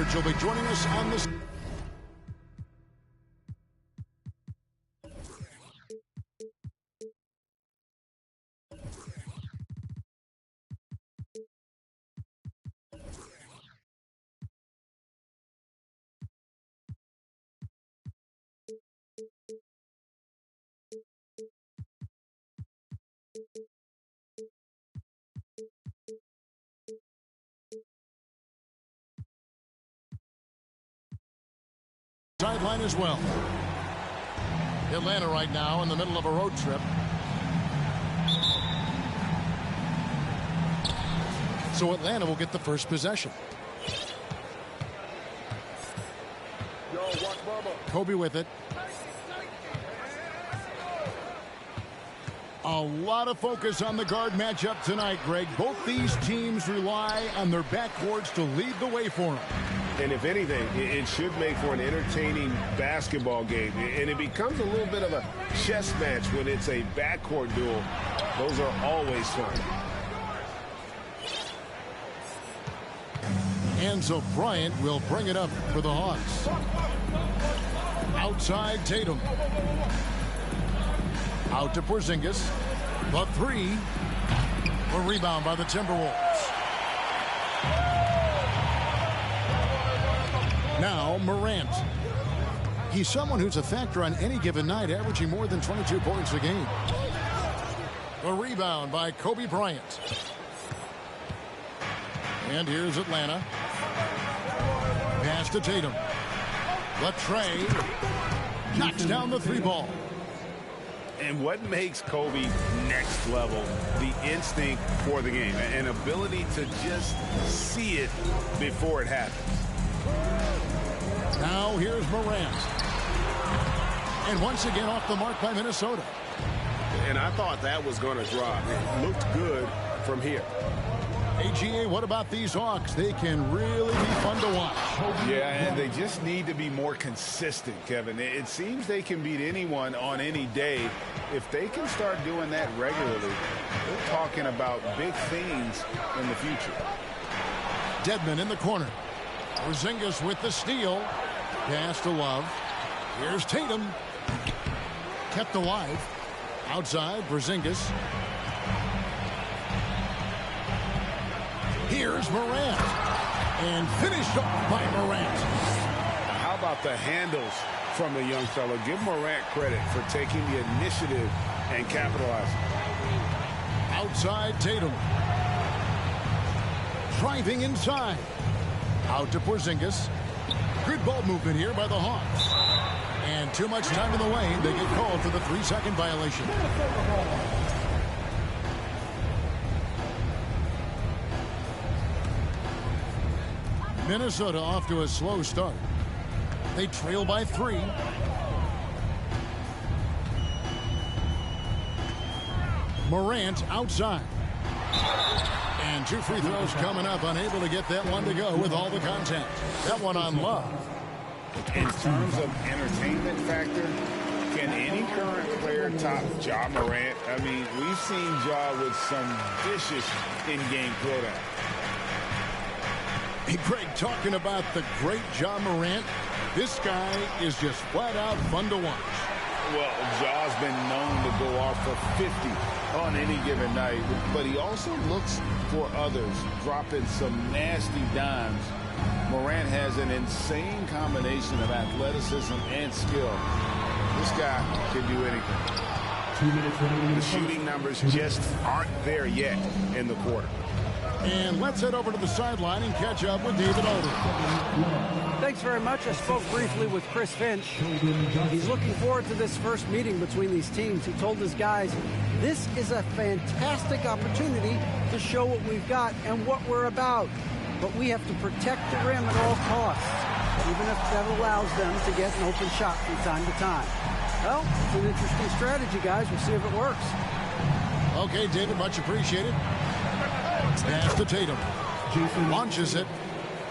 Edwards will be joining us on the sideline as well. Atlanta right now in the middle of a road trip. So Atlanta will get the first possession. Kobe with it. A lot of focus on the guard matchup tonight, Greg. Both these teams rely on their backcourts to lead the way for them. And if anything, it should make for an entertaining basketball game. And it becomes a little bit of a chess match when it's a backcourt duel. Those are always fun. And so Bryant will bring it up for the Hawks. Outside Tatum. Out to Porzingis. The three. A rebound by the Timberwolves. Now Morant. He's someone who's a factor on any given night, averaging more than 22 points a game. A rebound by Kobe Bryant. And here's Atlanta. Pass to Tatum. Latrey knocks down the three ball. And what makes Kobe next level? The instinct for the game. An ability to just see it before it happens. Now here's Morant. And once again off the mark by Minnesota. And I thought that was going to drop. It looked good from here. AGA, what about these Hawks? They can really be fun to watch. Yeah, and they just need to be more consistent, Kevin. It seems they can beat anyone on any day. If they can start doing that regularly, we're talking about big things in the future. Dedmon in the corner. Porzingis with the steal. Pass to Love. Here's Tatum. Kept alive. Outside, Porzingis. Here's Morant. And finished off by Morant. How about the handles from the young fella? Give Morant credit for taking the initiative and capitalizing. Outside Tatum. Driving inside. Out to Porzingis. Good ball movement here by the Hawks. And too much time in the lane. They get called for the 3-second violation. Minnesota off to a slow start. They trail by 3. Morant outside. And 2 free throws coming up. Unable to get that one to go with all the contact. That one on Love. In terms of entertainment factor, can any current player top Ja Morant? I mean, we've seen Ja with some vicious in-game throwdown. Hey, Greg, talking about the great Ja Morant, this guy is just flat out fun to watch. Well, Ja's been known to go off for 50 on any given night, but he also looks for others, dropping some nasty dimes. Morant has an insane combination of athleticism and skill. This guy can do anything. The shooting numbers just aren't there yet in the quarter. And let's head over to the sideline and catch up with David Aldridge. Thanks very much. I spoke briefly with Chris Finch. He's looking forward to this first meeting between these teams. He told his guys, this is a fantastic opportunity to show what we've got and what we're about. But we have to protect the rim at all costs, even if that allows them to get an open shot from time to time. Well, it's an interesting strategy, guys. We'll see if it works. Okay, David, much appreciated. Pass to Tatum. Launches it.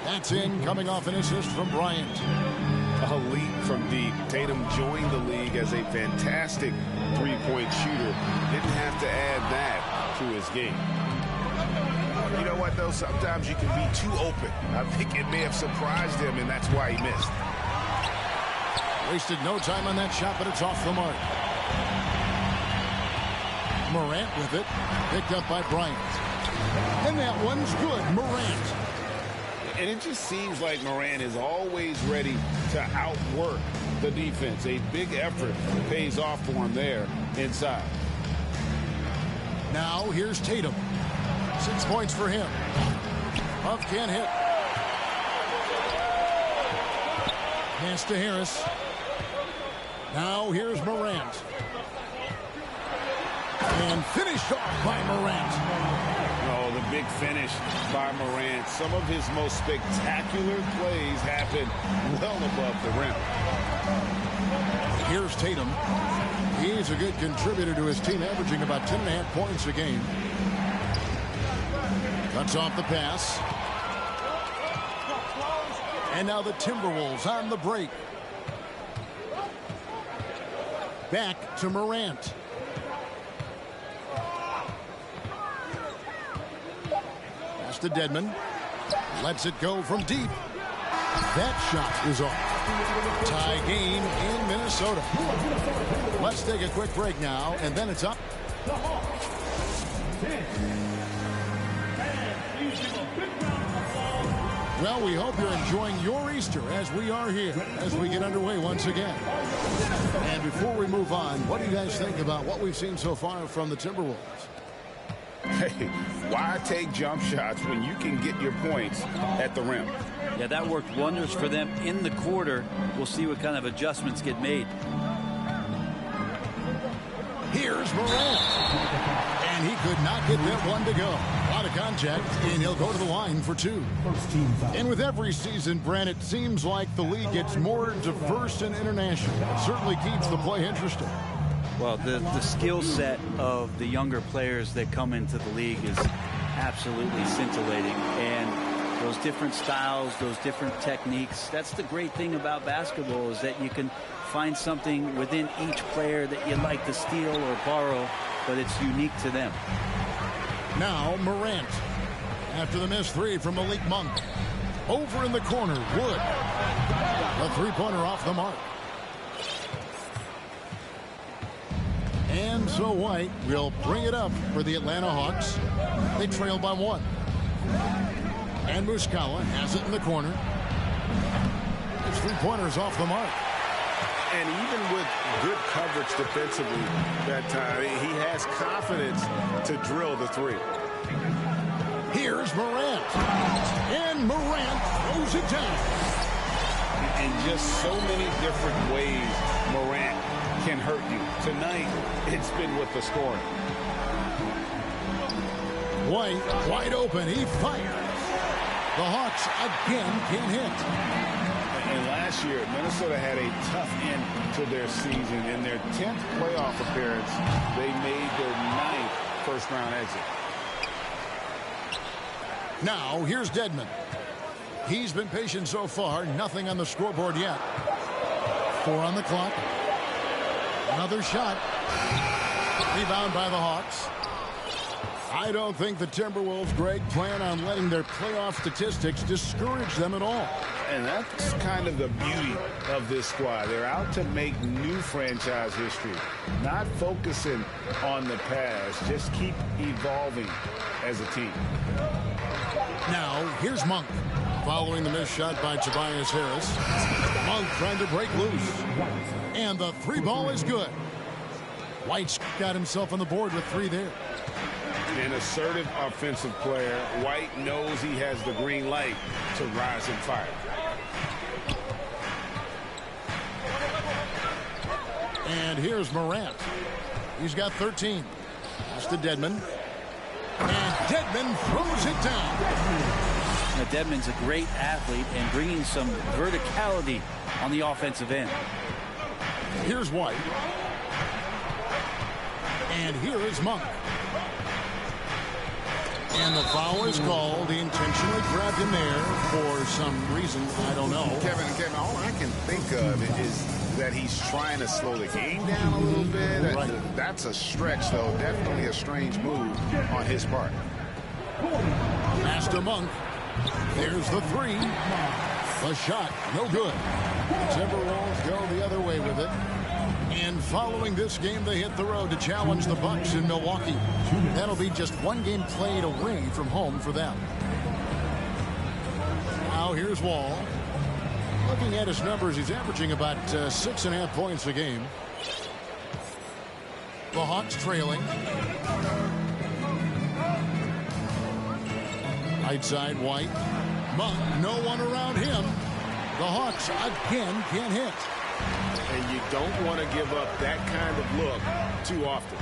That's in, coming off an assist from Bryant. A leap from deep. Tatum joined the league as a fantastic three-point shooter. Didn't have to add that to his game. You know what, though? Sometimes you can be too open. I think it may have surprised him, and that's why he missed. Wasted no time on that shot, but it's off the mark. Morant with it. Picked up by Bryant. And that one's good. Morant. And it just seems like Morant is always ready to outwork the defense. A big effort pays off for him there inside. Now here's Tatum. 6 points for him. Love can't hit. Pass to Harris. Now here's Morant. And finished off by Morant. Oh, the big finish by Morant. Some of his most spectacular plays happen well above the rim. Here's Tatum. He's a good contributor to his team, averaging about 10.5 points a game. Cuts off the pass. And now the Timberwolves on the break. Back to Morant. Pass to Dedmon. Lets it go from deep. That shot is off. Tie game in Minnesota. Let's take a quick break now, and then it's up. Well, we hope you're enjoying your Easter as we are here, as we get underway once again. And before we move on, what do you guys think about what we've seen so far from the Timberwolves? Hey, why take jump shots when you can get your points at the rim? Yeah, that worked wonders for them in the quarter. We'll see what kind of adjustments get made. Here's Morant. And he could not get that one to go. A lot of contact, and he'll go to the line for two. And with every season, Brent, it seems like the league gets more diverse and international. It certainly keeps the play interesting. Well, the skill set of the younger players that come into the league is absolutely scintillating. And those different styles, those different techniques, that's the great thing about basketball, is that you can find something within each player that you'd like to steal or borrow, but it's unique to them. Now Morant. After the missed three from Malik Monk. Over in the corner, Wood. A three-pointer off the mark. And so White will bring it up for the Atlanta Hawks. They trail by one. And Muscala has it in the corner. His three-pointer's off the mark. And even with good coverage defensively that time, he has confidence to drill the three. Here's Morant. And Morant throws it down. In just so many different ways, Morant can hurt you. Tonight, it's been with the scoring. White wide open. He fires. The Hawks again can't hit. And last year, Minnesota had a tough end to their season. In their 10th playoff appearance, they made their 9th first-round exit. Now, here's Dedmon. He's been patient so far. Nothing on the scoreboard yet. 4 on the clock. Another shot. Rebound by the Hawks. I don't think the Timberwolves, Greg, plan on letting their playoff statistics discourage them at all. And that's kind of the beauty of this squad. They're out to make new franchise history, not focusing on the past. Just keep evolving as a team. Now, here's Monk. Following the missed shot by Tobias Harris. Monk trying to break loose. And the three ball is good. White's got himself on the board with 3 there. An assertive offensive player. White knows he has the green light to rise and fire. And here's Morant. He's got 13. Pass to Dedmon. And Dedmon throws it down. Now, Dedmon's a great athlete and bringing some verticality on the offensive end. Here's White. And here is Monk. And the foul is called. He intentionally grabbed him there for some reason. I don't know. Kevin, all I can think of is that he's trying to slow the game down a little bit. Right. That's a stretch, though. Definitely a strange move on his part. Pass to Monk. There's the three. The shot, no good. The Timberwolves go the other way with it. And following this game, they hit the road to challenge the Bucks in Milwaukee. That'll be just one game played away from home for them. Now here's Wall. Looking at his numbers, he's averaging about 6.5 points a game. The Hawks trailing. Right side, White. Monk, no one around him. The Hawks again can't hit. And you don't want to give up that kind of look too often.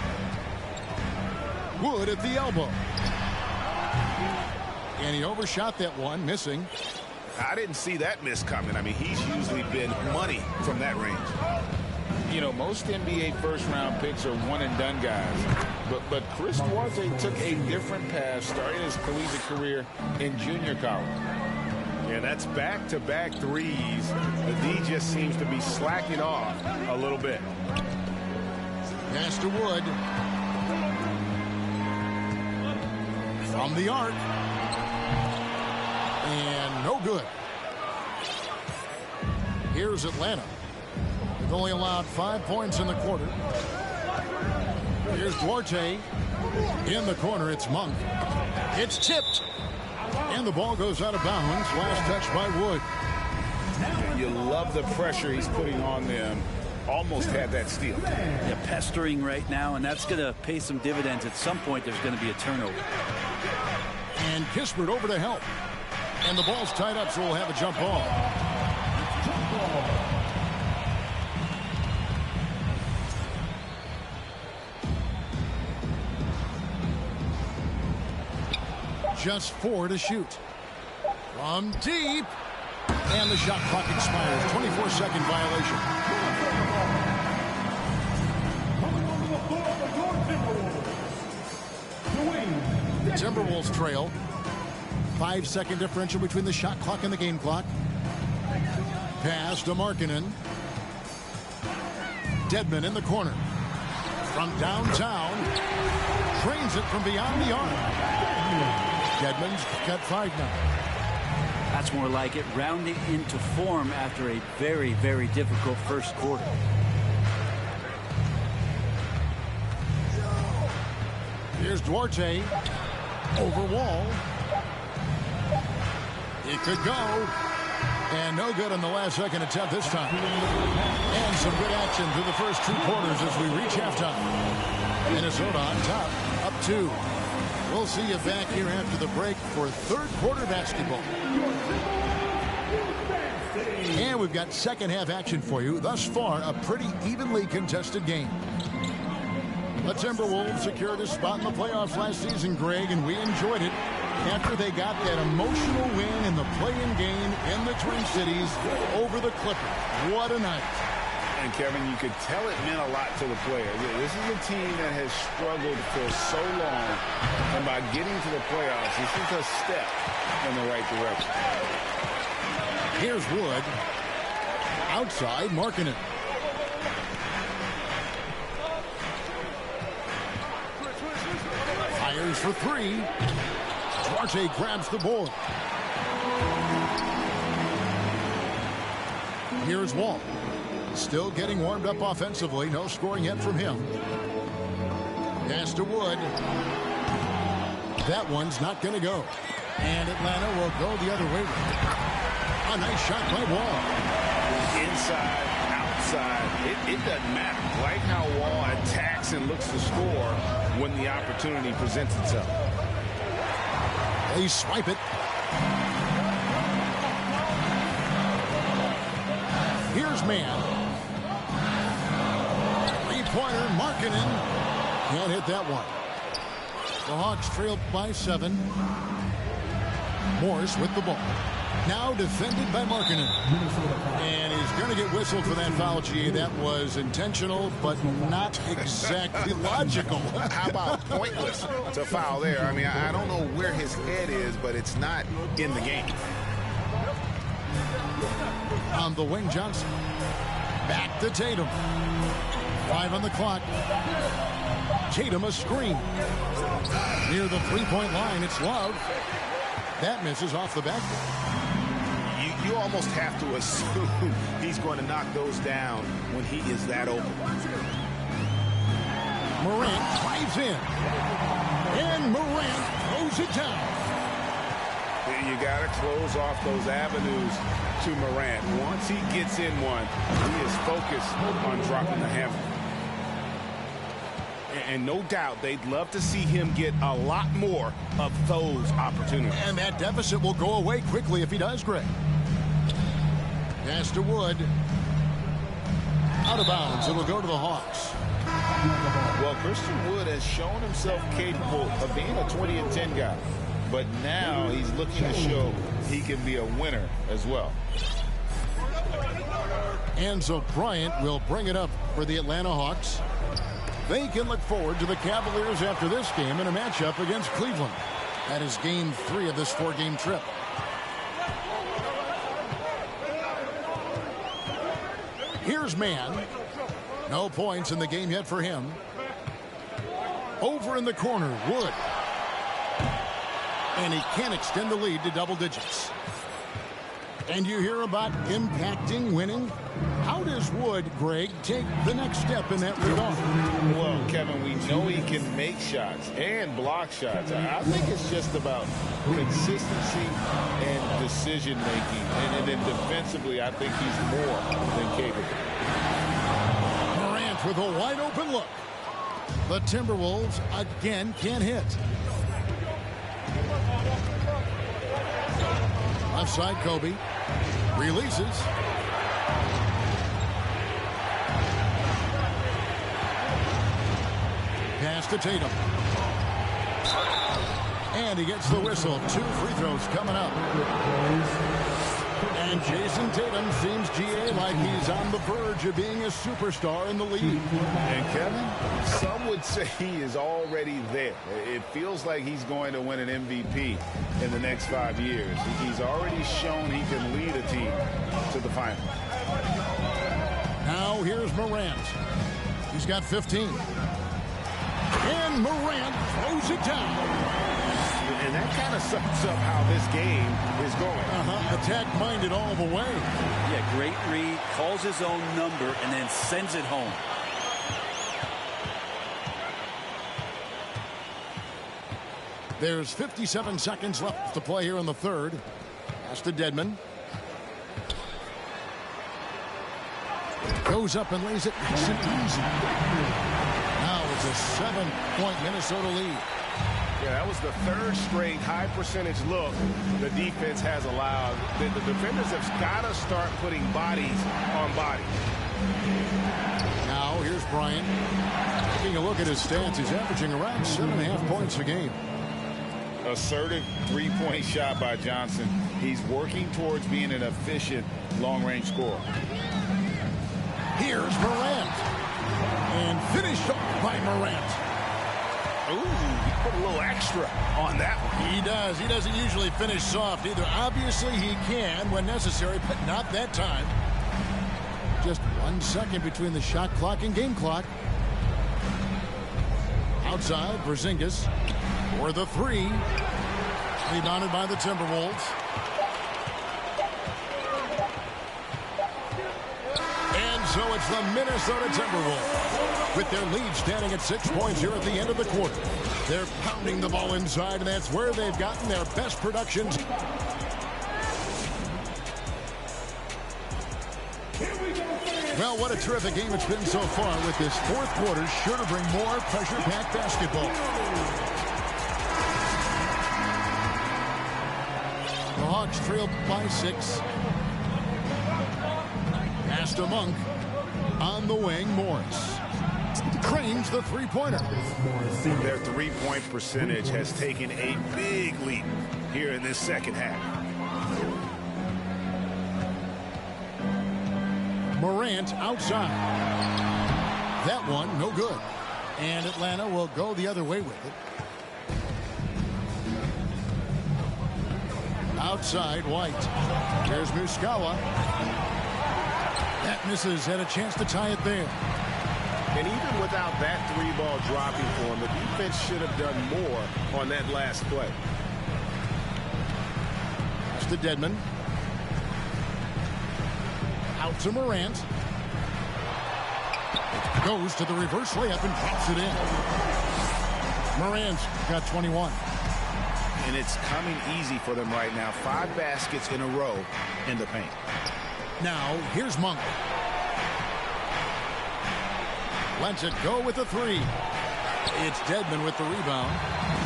Wood at the elbow. And he overshot that one, missing. I didn't see that miss coming. I mean, he's usually been money from that range. You know, most NBA first-round picks are one-and-done guys. But Chris Duarte took a different path starting his collegiate career in junior college. Yeah, that's back-to-back threes. The D just seems to be slacking off a little bit. Pass to Wood. From the arc. And no good. Here's Atlanta. They've only allowed 5 points in the quarter. Here's Duarte. In the corner, it's Monk. It's tipped. And the ball goes out of bounds. Last touch by Wood. You love the pressure he's putting on them. Almost had that steal. Yeah, pestering right now, and that's going to pay some dividends. At some point, there's going to be a turnover. And Kispert over to help. And the ball's tied up, so we'll have a jump ball. Just 4 to shoot. From deep. And the shot clock expires. 24-second violation. The Timberwolves trail. 5-second differential between the shot clock and the game clock. Pass to Markkanen. Dedmon in the corner. From downtown. Trains it from beyond the arc. Dedmon's got 5 now. That's more like it. Rounding into form after a very, very difficult first quarter. Here's Duarte. Over Wall. It could go. And no good on the last second attempt this time. And some good action through the first 2 quarters as we reach halftime. Minnesota on top, up 2. We'll see you back here after the break for third quarter basketball. And we've got second half action for you. Thus far, a pretty evenly contested game. The Timberwolves secured a spot in the playoffs last season, Greg, and we enjoyed it after they got that emotional win in the play-in game in the Twin Cities over the Clippers. What a night. And, Kevin, you could tell it meant a lot to the players. This is a team that has struggled for so long, and by getting to the playoffs, this is a step in the right direction. Here's Wood. Outside, Markkanen. Fires for 3. Duarte grabs the board. Here's Wall. Still getting warmed up offensively. No scoring yet from him. Pass to Wood. That one's not going to go. And Atlanta will go the other way. A nice shot by Wall. Inside, outside, it doesn't matter. Like how Wall attacks and looks to score when the opportunity presents itself. They swipe it. Here's Mann. Three-pointer, Markkanen. Can't hit that one. The Hawks trailed by 7. Morris with the ball. Now defended by Markkanen. And he's going to get whistled for that foul, G. That was intentional, but not exactly logical. How about pointless to foul there? I mean, I don't know where his head is, but it's not in the game. On the wing, Johnson. Back to Tatum. 5 on the clock. Tatum a screen. Near the three-point line, it's Love. That misses off the backboard. You almost have to assume he's going to knock those down when he is that open. Morant drives in. And Morant throws it down. You got to close off those avenues to Morant. Once he gets in one, he is focused on dropping the hammer. And no doubt they'd love to see him get a lot more of those opportunities. And that deficit will go away quickly if he does, Greg. Pass to Wood. Out of bounds. It'll go to the Hawks. Well, Christian Wood has shown himself capable of being a 20 and 10 guy. But now he's looking to show he can be a winner as well. Enzo Bryant will bring it up for the Atlanta Hawks. They can look forward to the Cavaliers after this game in a matchup against Cleveland. That is game 3 of this 4-game trip. Here's Mann. No points in the game yet for him. Over in the corner, Wood. And he can't extend the lead to double digits. And you hear about impacting winning? How does Wood, Greg, take the next step in that regard? Well, Kevin, we know he can make shots and block shots. I think it's just about consistency and decision-making. And then defensively, I think he's more than capable. Morant with a wide-open look. The Timberwolves again can't hit. Left side, Kobe. Releases. Pass to Tatum. And he gets the whistle. 2 free throws coming up. And Jason Tatum seems, GA, like he's on the verge of being a superstar in the league. And Kevin, some would say he is already there. It feels like he's going to win an MVP in the next 5 years. He's already shown he can lead a team to the final. Now here's Morant. He's got 15. And Morant throws it down. And that kind of sums up how this game is going. Attack-minded all the way. Yeah, great read, calls his own number, and then sends it home. There's 57 seconds left to play here in the third. Pass to Dedmon. Goes up and lays it nice and easy. Now it's a 7-point Minnesota lead. Yeah, that was the 3rd straight high percentage look the defense has allowed. The defenders have got to start putting bodies on bodies. Now here's Bryant. Taking a look at his stats, he's averaging around 7.5 points a game. Assertive 3-point shot by Johnson. He's working towards being an efficient long-range scorer. Here's Morant. And finished off by Morant. Ooh, he put a little extra on that one. He does. He doesn't usually finish soft either. Obviously, he can when necessary, but not that time. Just 1 second between the shot clock and game clock. Outside, Porzingis for the 3. Rebounded by the Timberwolves. And so it's the Minnesota Timberwolves with their lead standing at 6 points here at the end of the quarter. They're pounding the ball inside, and that's where they've gotten their best productions. Well, what a terrific game it's been so far, with this 4th quarter sure to bring more pressure-packed basketball. The Hawks trail by 6. Pass to Monk. On the wing, Morris. Cranes the 3-pointer. Their 3-point percentage has taken a big leap here in this second half. Morant outside. That one, no good. And Atlanta will go the other way with it. Outside, White. There's Muscala. That misses. Had a chance to tie it there. And even without that three-ball dropping for him, the defense should have done more on that last play. It's to Dedmon. Out to Morant. Goes to the reverse layup and drops it in. Morant's got 21. And it's coming easy for them right now. 5 baskets in a row in the paint. Now, here's Monk. Lets it go with the 3. It's Dedmon with the rebound.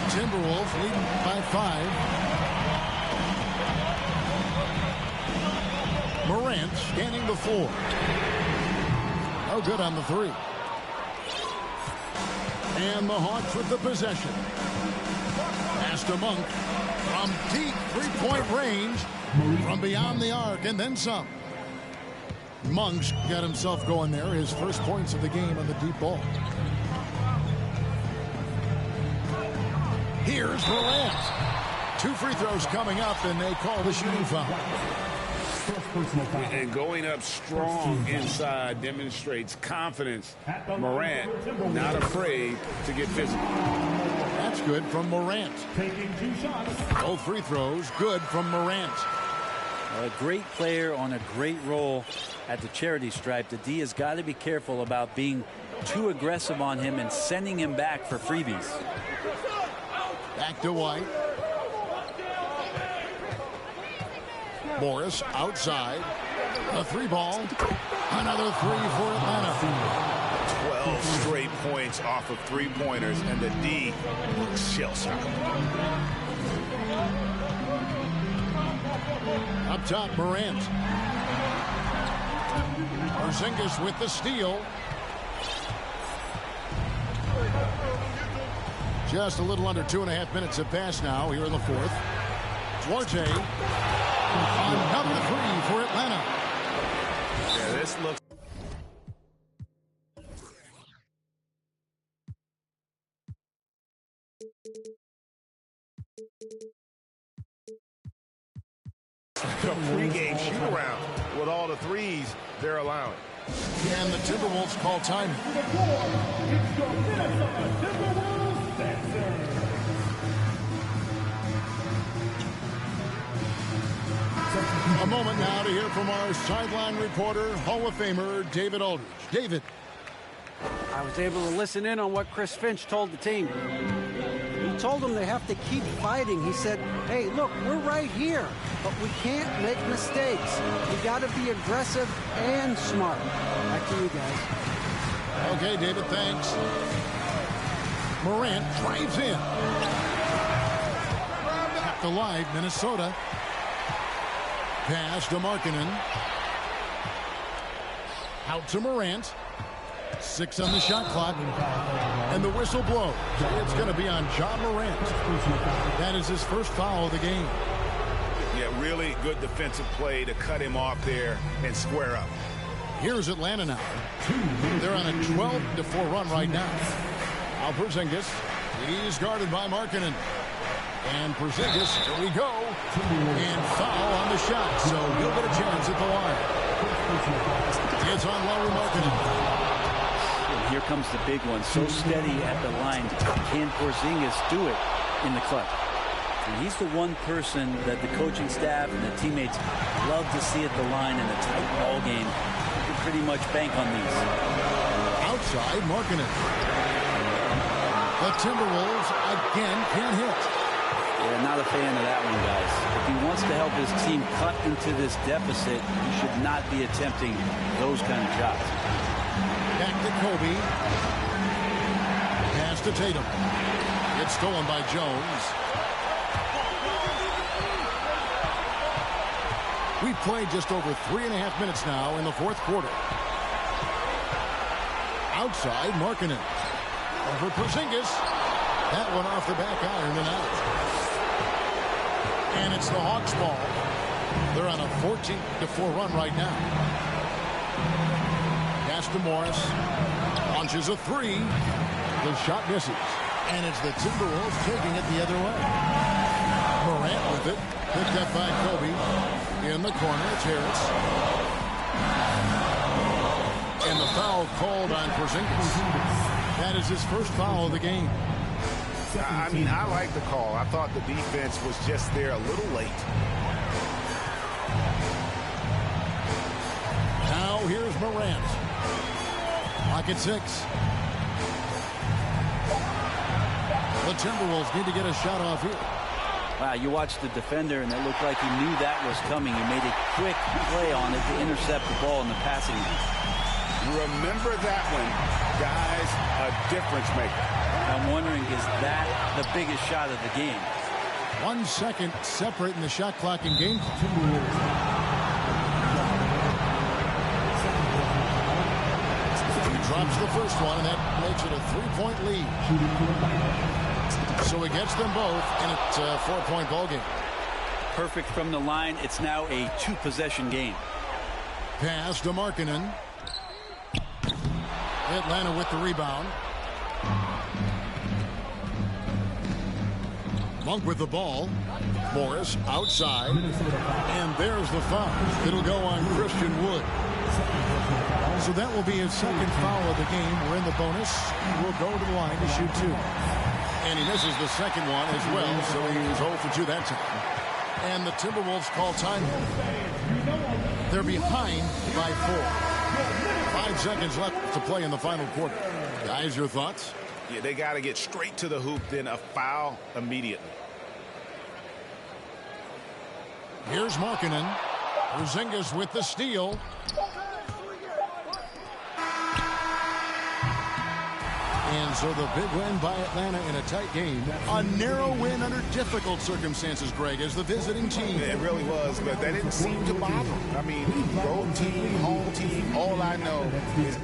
Timberwolves leading by 5. Morant scanning the floor. No good on the 3. And the Hawks with the possession. Pass to Monk from deep three-point range, from beyond the arc, and then some. Monk's got himself going there. His first points of the game on the deep ball. Here's Morant. 2 free throws coming up, and they call the shooting foul. And going up strong inside demonstrates confidence. Morant not afraid to get physical. That's good from Morant. Both free throws good from Morant. A great player on a great role at the charity stripe. The D has got to be careful about being too aggressive on him and sending him back for freebies. Back to White. Morris outside. A 3-ball. Another 3 for Atlanta. 12 straight points off of 3-pointers, and the D looks shell-shocked. Up top, Morant. Porzingis with the steal. Just a little under 2.5 minutes have passed now here in the 4th. Duarte. Another 3 for Atlanta. Yeah, this looks... a pregame shoot-around with all the threes they're allowing. And the Timberwolves call time. A moment now to hear from our sideline reporter, Hall of Famer David Aldridge. David. I was able to listen in on what Chris Finch told the team. He told them they have to keep fighting. He said, hey, look, we're right here, but we can't make mistakes. We got to be aggressive and smart. Back to you guys. Okay, David, thanks. Morant drives in. Kept alive, Minnesota. Pass to Markkanen. Out to Morant. 6 on the shot clock. And the whistle blows. It's going to be on Ja Morant. That is his first foul of the game. Yeah, really good defensive play to cut him off there and square up. Here's Atlanta now. They're on a 12-4 run right now. Now Porzingis. He's guarded by Markkanen. And Porzingis, here we go. And foul on the shot, so he'll get a chance at the line. It's on Lauri Markkanen. And here comes the big one. So steady at the line. Can Porzingis do it in the clutch? And he's the one person that the coaching staff and the teammates love to see at the line in a tight ball game. You can pretty much bank on these. Outside, Markkanen. The Timberwolves again can't hit. Yeah, not a fan of that one, guys. If he wants to help his team cut into this deficit, he should not be attempting those kind of shots. Back to Kobe. Pass to Tatum. It's stolen by Jones. We've played just over 3.5 minutes now in the 4th quarter. Outside, Markkanen. Over Porzingis. That one off the back iron and out. And it's the Hawks ball. They're on a 14-4 run right now. Pass to Morris. Launches a 3. The shot misses. And it's the Timberwolves taking it the other way. Morant with it. Picked up by Kobe. In the corner, it's Harris. And the Foul called on Porzingis. That is his first foul of the game. I mean, I like the call. I thought the defense was just there a little late. Now here's Morant. Lock at 6. The Timberwolves need to get a shot off here. Wow, you watched the defender, and it looked like he knew that was coming. He made a quick play on it to intercept the ball in the passing. Remember that one, guys, a difference maker. I'm wondering, is that the biggest shot of the game? 1 second separating the shot clock and game clock. He drops the first one, and that makes it a 3-point lead. So he gets them both, and it's a 4-point ball game. Perfect from the line. It's now a 2-possession game. Pass to Markkanen. Atlanta with the rebound. Monk with the ball. Morris outside. And there's the foul. It'll go on Christian Wood. So that will be his second foul of the game. We're in the bonus. We'll go to the line to shoot 2. And he misses the second one as well, so he's 0 for 2 that time. And the Timberwolves call timeout. They're behind by 4. 5 seconds left to play in the final quarter. Guys, your thoughts? Yeah, they got to get straight to the hoop, then a foul immediately. Here's Markkanen. Porzingis with the steal. And so the big win by Atlanta in a tight game. A narrow win under difficult circumstances, Greg, as the visiting team. It really was, but that didn't seem to bother. I mean, road team, home team, all I know is